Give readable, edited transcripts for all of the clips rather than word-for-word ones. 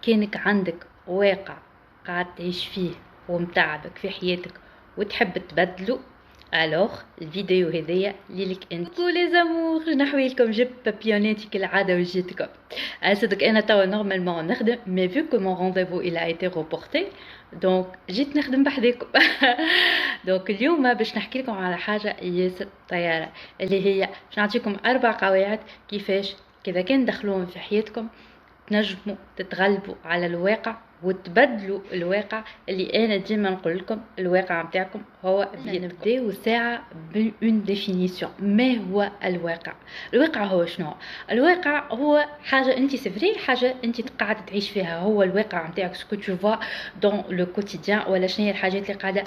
كانك عندك واقع قاعد تعيش فيه ومتعبك في حياتك وتحب تبدله، الوغ الفيديو هذيا ليلك انت. كوكو لي زامور، نحويلكم جبت بابيوناتي كالعاده وجيتكم. صدق انا توا نورمالمون نخدم، مي فيو كو مون رونديفو الى ايتي روبورتي دونك جيت نخدم بحذاكم. دونك اليوم باش نحكي لكم على حاجه ياسر طياره، اللي هي باش نعطيكم 4 قواعد كيفاش كذا كان دخلوهم في حياتكم تنجموا تتغلبوا على الواقع وتبدلوا الواقع. اللي انا ديما نقول لكم الواقع نتاعكم هو نبداو ساعه بون ديفينيسيون. ما هو الواقع؟ الواقع هو شنو؟ الواقع هو حاجه انت سفري، حاجه انت قاعده تعيش فيها، هو الواقع نتاعك سكو تو فوا دون لو كوتيديان، ولا شنو هي الحاجات اللي قاعده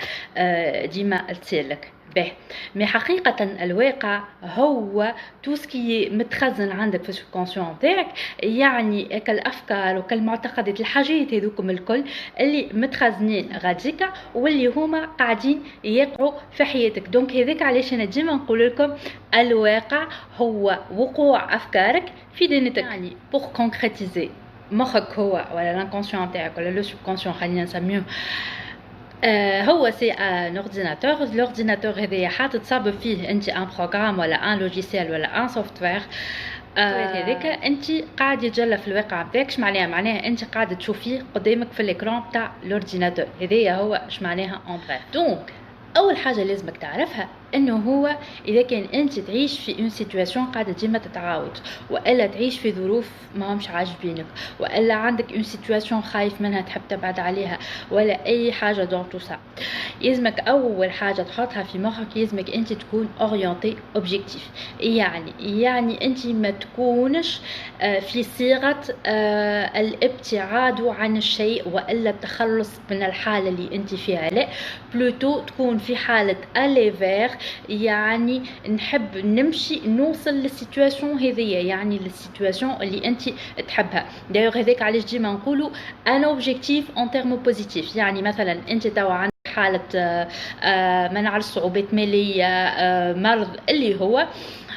ديما تصير لك به. مي حقيقة الواقع هو تو سكي متخزن عندك في السبكونسيون تاعك، يعني كالافكار وكالمعتقدات، الحاجات هذوكم الكل اللي متخزنين غاديكا واللي هما قاعدين يقعوا في حياتك. دونك هذاك علاش انا ديما نقول لكم الواقع هو وقوع افكارك في دينتك. يعني بور كونكريتيزي مخك هو ولا لانكونسيون تاعك ولا لو سبكونسيون خلينا نسميوه، هو سي ان اورديناتور. الاورديناتور هذايا حاطط صاب فيه انت ان بروغرام ولا ان لوجيسيال ولا ان سوفتوير. هذاك انت قاعد يتجلى في الواقع نتاعك. معناها انت قاعد تشوفيه قدامك في الاكران تاع الاورديناتور هذايا، هو معناها اون بريف. دونك اول حاجه لازمك تعرفها انه هو اذا كان انت تعيش في اون سيتوياسيون قاعده ديما تتعاود، والا تعيش في ظروف ما همش عاجبينك، والا عندك اون سيتوياسيون خايف منها تحب تبعد عليها، ولا اي حاجه دون تو سا، يلزمك اول حاجه تحطها في مخك، يلزمك انت تكون اورينتي اوبجيكتيف. يعني انت ما تكونش في صيغه الابتعاد عن الشيء والا التخلص من الحاله اللي انت فيها، لا بلوتو تكون في حاله الي فير، يعني نحب نمشي نوصل للسيتواسيون هذيا، يعني للسيتواسيون اللي انت تحبها. دايوغ هذاك علاش ديما نقولوا ان اوبجيكتيف اون تيرمو بوزيتيف. يعني مثلا انت توا عندك حاله منع الصعوبات ماليه، مرض اللي هو،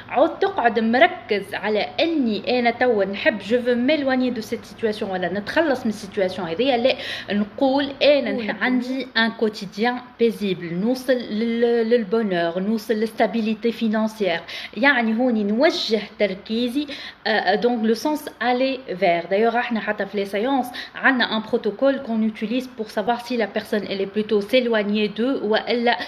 عود تقعد مركز على اني انا توا نحب جو فو ميلواني دو سيت سيتواسيون ولا نتخلص من السيتواسيون هذيا، لا نقول انا نحب عندي ان كوتيديان بيزيبل، نوصل للبونور، نوصل للستابيليتي فينانسيير. يعني هوني نوجه تركيزي دونك لو سونس الي فير. دايوغ احنا حتى في لي سيونس عندنا ان بروتوكول كون يوتيليز بور سافوار سي لا بيرسون الي بلوتو سيلواني دو والا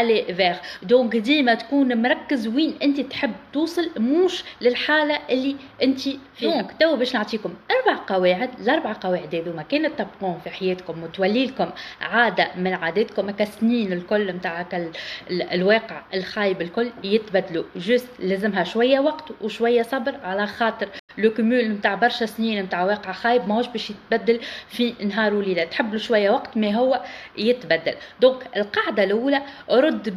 الي فير. دونك ديما تكون مركز وين انت تحب توصل، مش للحاله اللي انت فيها. دونك تو باش نعطيكم 4 قواعد. الاربع قواعد هذوما كان تطبقون في حياتكم وتولي لكم عاده من عاداتكم كسنين الكل نتاعك، الواقع الخايب الكل يتبدلوا. جوست لازمها شويه وقت وشويه صبر، على خاطر لو كومول نتاع برشا سنين نتاع واقع خايب ماهوش باش يتبدل في نهار وليله، تحب له شويه وقت ما هو يتبدل. دونك القاعده الاولى، رد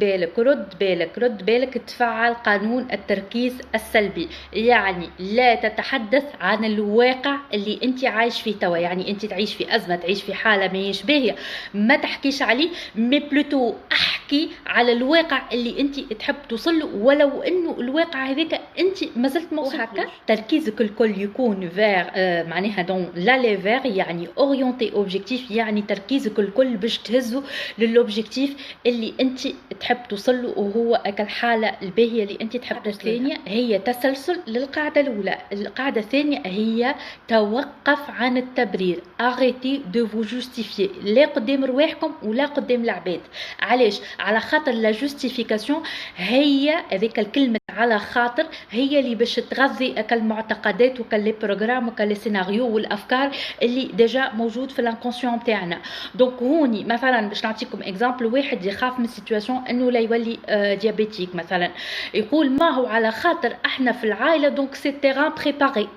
بالك تفعل قانون التركيز السلبي. يعني لا تتحدث عن الواقع اللي انت عايش فيه توا، يعني انت تعيش في ازمه، تعيش في حاله ماهيش باهيه، ما تحكيش عليه، مي بلوتو احكي على الواقع اللي انت تحب توصل له، ولو انه الواقع هذاك انت مازلت ما وصلتلوش. تركيزك الكل يكون فير معناها دون لا لي فير، يعني اورينتي اوبجيكتيف، يعني تركيزك الكل باش تهزه للوبجيكتيف اللي انت تحب توصل له، وهو الحاله الباهيه اللي انت تحب توصل. الثانيه هي تسلسل للقاعده الاولى. القاعده الثانيه هي توقف عن التبرير، arrêtez de vous justifier، لا قدام رواحكم ولا قدام العباد. علاش؟ على خاطر لا جوستيفيكاسيون هي هذيك الكلمه على خاطر هي اللي باش تغذي المعتقدات وكل بروغرام وكل سيناريو والافكار اللي ديجا موجود في الانكونسيون تاعنا. دونك هوني مثلا باش نعطيكم اكزامبل، واحد يخاف من سيتواسيون انه لا يولي ديابيتيك مثلا، يقول ما هو على خاطر احنا في العائله دونك سي تيران بريباري.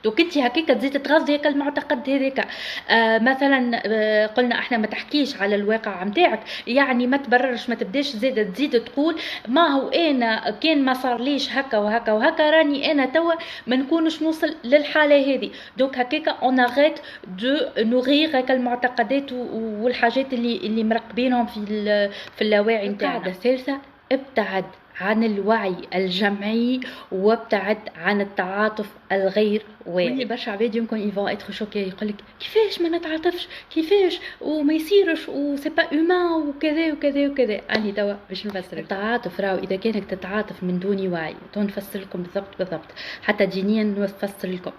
دوك انت هكاك تزيد تغذي هكا المعتقد هذاك. مثلا قلنا احنا ما تحكيش على الواقع نتاعك، يعني ما تبررش، ما تبداش تزيد تقول ما هو انا كان ما صار ليش هكا وهكا وهكا راني انا توا ما نكونش نوصل للحاله هذه. دوك هكاك اون اريت دو نوغير هكا المعتقدات والحاجات اللي مرقبينهم في اللاواعي نتاعنا. القاعده الثالثه، ابتعد عن الوعي الجمعي وابتعد عن التعاطف الغير واعي. برشا عباد يمكن يفون اتر شوكي، يقولك كيفاش ما نتعاطفش، كيفاش وما يصيرش وسي با اومان وكذا وكذا وكذا. اني توا باش نفسر التعاطف. راهو اذا كانك تتعاطف من دون وعي، نفسر لكم بالضبط حتى دينيا نفسر لكم.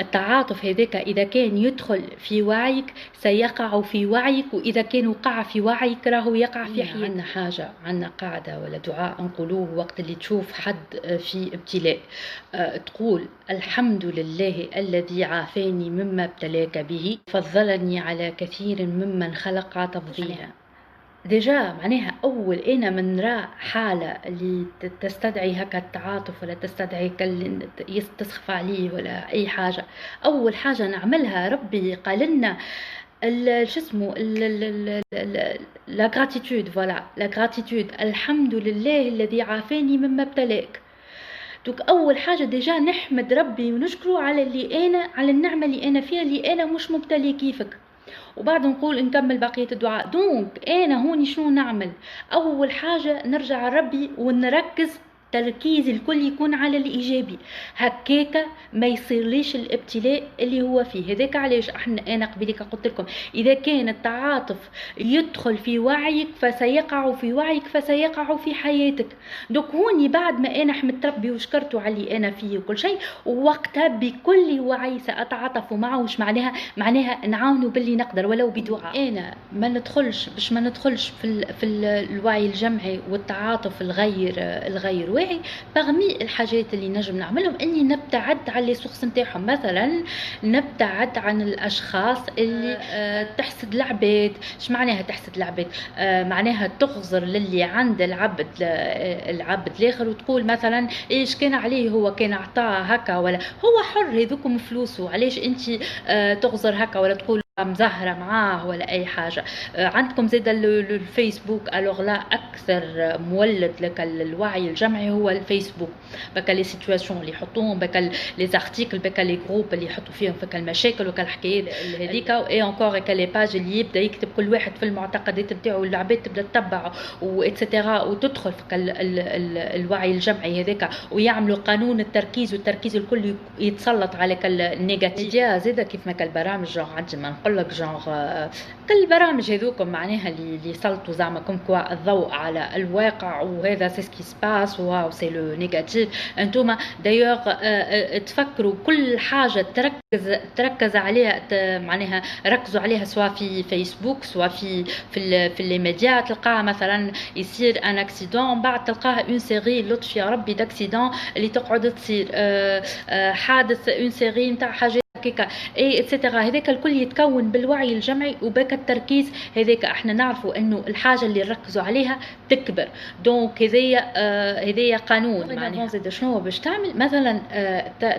التعاطف هذاك اذا كان يدخل في وعيك سيقع في وعيك، واذا كان وقع في وعيك راهو يقع في حياتك. عندنا حاجه، عندنا قاعده ولا دعاء نقولوه وقت اللي تشوف حد في ابتلاء، تقول الحمد لله الذي عافاني مما ابتلاك به، فضلني على كثير ممن خلق تفضيلا. ديجا معناها أول أنا من رأى حالة اللي تستدعي هكا التعاطف ولا تستدعي تسخف عليه ولا أي حاجة، أول حاجة نعملها ربي قال لنا شو اسمه لا غراتيتود. فوالا لا غراتيتود، الحمد لله الذي عافاني مما ابتلاك. دوك اول حاجه ديجا نحمد ربي ونشكره على اللي انا، على النعمه اللي انا فيها، اللي انا مش مبتلي كيفك. وبعد نكمل بقيه الدعاء. دونك انا هوني شنو نعمل؟ اول حاجه نرجع لربي ونركز تركيز الكل يكون على الايجابي، هكاكا ما يصيرليش الابتلاء اللي هو فيه. هذاك علاش انا قبيلك قلت لكم اذا كان التعاطف يدخل في وعيك فسيقع في وعيك، فسيقع في حياتك. دوك هوني بعد ما انا حمدت ربي وشكرته على اللي انا فيه وكل شيء، ووقتها بكل وعي ساتعاطف معه. وش معناها نعاونوا باللي نقدر ولو بدعاء. انا ما ندخلش في الوعي الجمعي والتعاطف الغير واعي. بغمي الحاجات اللي نجم نعملهم اني نبتعد على لي سورس نتاعهم. مثلا نبتعد عن الاشخاص اللي تحسد العباد. اش معناها تحسد العباد؟ معناها تغزر للي عند العبد الاخر وتقول مثلا ايش كان عليه، هو كان عطاه هكا ولا هو حر، هذوكم فلوسه، علاش انت تغزر هكا ولا تقول مزهرة معاه ولا أي حاجة. عندكم زيدا الفيسبوك. ألوغ لا أكثر مولد لك الوعي الجمعي هو الفيسبوك. بكا لي سيتواسيون اللي يحطوهم، بكا لي زارتيكل، بكا لي جروب اللي يحطوا فيهم بكا المشاكل وكا الحكايات هذيك، اي انكور بكا لي باج اللي يبدا يكتب كل واحد في المعتقدات نتاعو والعباد تبدا تتبعه واتسيتيرا، وتدخل في الوعي الجمعي هذاك، ويعملوا قانون التركيز، والتركيز الكل يتسلط على النيجاتيف. زيدا كيف ما كالبرامج جونغ عندي ما نقول لك جونغ كالبرامج هذوكم معناها اللي يسلطوا زعما كوم كوا الضوء على الواقع، وهذا سي سكي سباس واو سي لو نيجاتيف. انتوما دايوغ تفكروا كل حاجه تركز عليها، معناها ركزوا عليها سواء في فيسبوك سواء في لي ميديا. تلقاها مثلا يصير ان اكسيدون، بعد تلقاها اون سيري لطف يا ربي داكسيدون اللي تقعد تصير، حادث اون سيري نتاع حاجات هكاكا اي اتسيتيرا. هذاك الكل يتكون بالوعي الجمعي وباك التركيز هذاك. احنا نعرفوا انه الحاجه اللي نركزوا عليها تكبر. دونك هذيا قانون. معناها زيد شنو باش تعمل؟ مثلا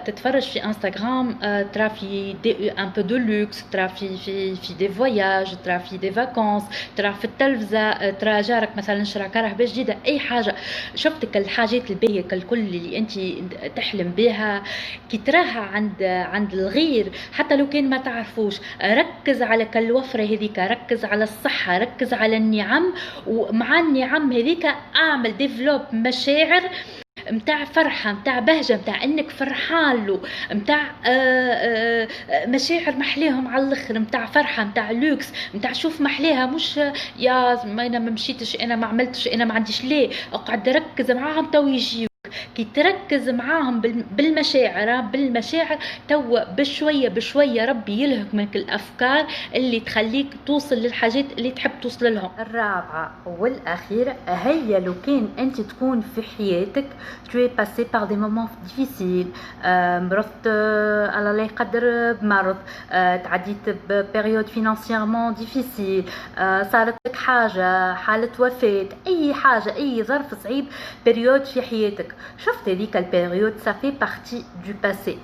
تتفرج في انستغرام، ترى في ان بو دو لوكس، ترى في دي فواياج، ترى في دي فاكونس، ترى في التلفزه، ترى جارك مثلا شرا كرهبه جديده، اي حاجه شفتك الحاجات الباهيه الكل اللي انت تحلم بها كي تراها عند الغير، حتى لو كان ما تعرفوش. ركز على كالوفرة هذيك، ركز على الصحة، ركز على النعم، ومع النعم هذيك اعمل ديفلوب مشاعر متاع فرحة، متاع بهجة، متاع انك فرحان له، متاع مشاعر محليهم على الاخر، متاع فرحة، متاع لوكس، متاع شوف محليها. مش يا ما انا ما مشيتش، انا ما عملتش، انا ما عنديش، ليه اقعد ركز معاهم تو يجيو. كي تركز معاهم بالمشاعر توا بشوية ربي يلهك منك الأفكار اللي تخليك توصل للحاجات اللي تحب توصل لهم. الرابعة والأخيرة هي لو كان أنت تكون في حياتك tu es passé par des moments difficiles، مرضت الله لا يقدر بمرض، تعديت ببريود financièrement difficile، صارت لك حالة وفاة، أي حاجة، أي ظرف صعيب بريود في حياتك. شفت هذيك البيريود ça fait partie du passé،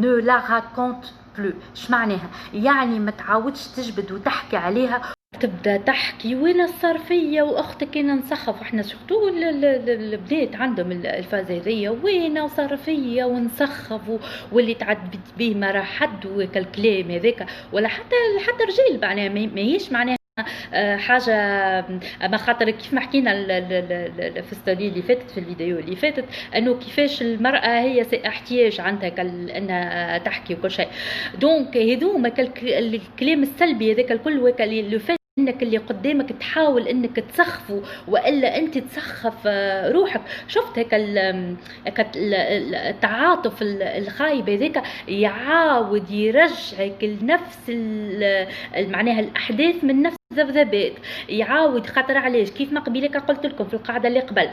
ne la raconte plus. اش معناها؟ يعني ما تعاودش تجبد وتحكي عليها، تبدا تحكي وين الصرفيه واختك انا نسخف. احنا سورتو البنات عندهم الفاز هذيا، وين صرفيه ونسخف، واللي تعد به مرة حد وكالكلام هذاك. ولا حتى رجال معناها ماهيش معناها حاجه. اما خاطر كيف ما حكينا في الستوري اللي فاتت، في الفيديو اللي فاتت، انه كيفاش المراه هي احتياج عندها انها تحكي وكل شيء. دونك هذوما الكلام السلبي هذاك الكل لو فات انك اللي قدامك تحاول انك تسخفه والا انت تسخف روحك. شفت هيك التعاطف الخايب هذاك يعاود يرجعك لنفس معناها الاحداث من نفس ذبذبات، يعاود. خاطر علاش؟ كيف ما قبيلك قلت لكم في القاعده اللي قبل،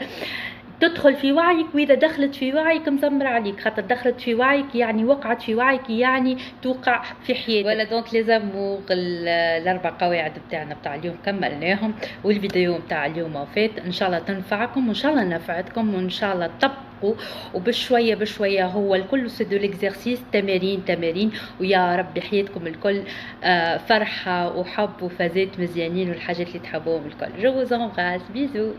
تدخل في وعيك، واذا دخلت في وعيك مزمر عليك. خاطر دخلت في وعيك يعني وقعت في وعيك، يعني توقع في حياتك. ولا دونك لازموغ الاربع قواعد بتاعنا بتاع اليوم كملناهم، والفيديو بتاع اليوم وفات. ان شاء الله تنفعكم وان شاء الله نفعتكم وان شاء الله تطبقوا. وبشويه بشويه هو الكل سي دو ليكزارسيس، تمارين تمارين. ويا رب حياتكم الكل فرحه وحب وفازات مزيانين والحاجات اللي تحبوهم الكل. جو زونغاس، بيزو.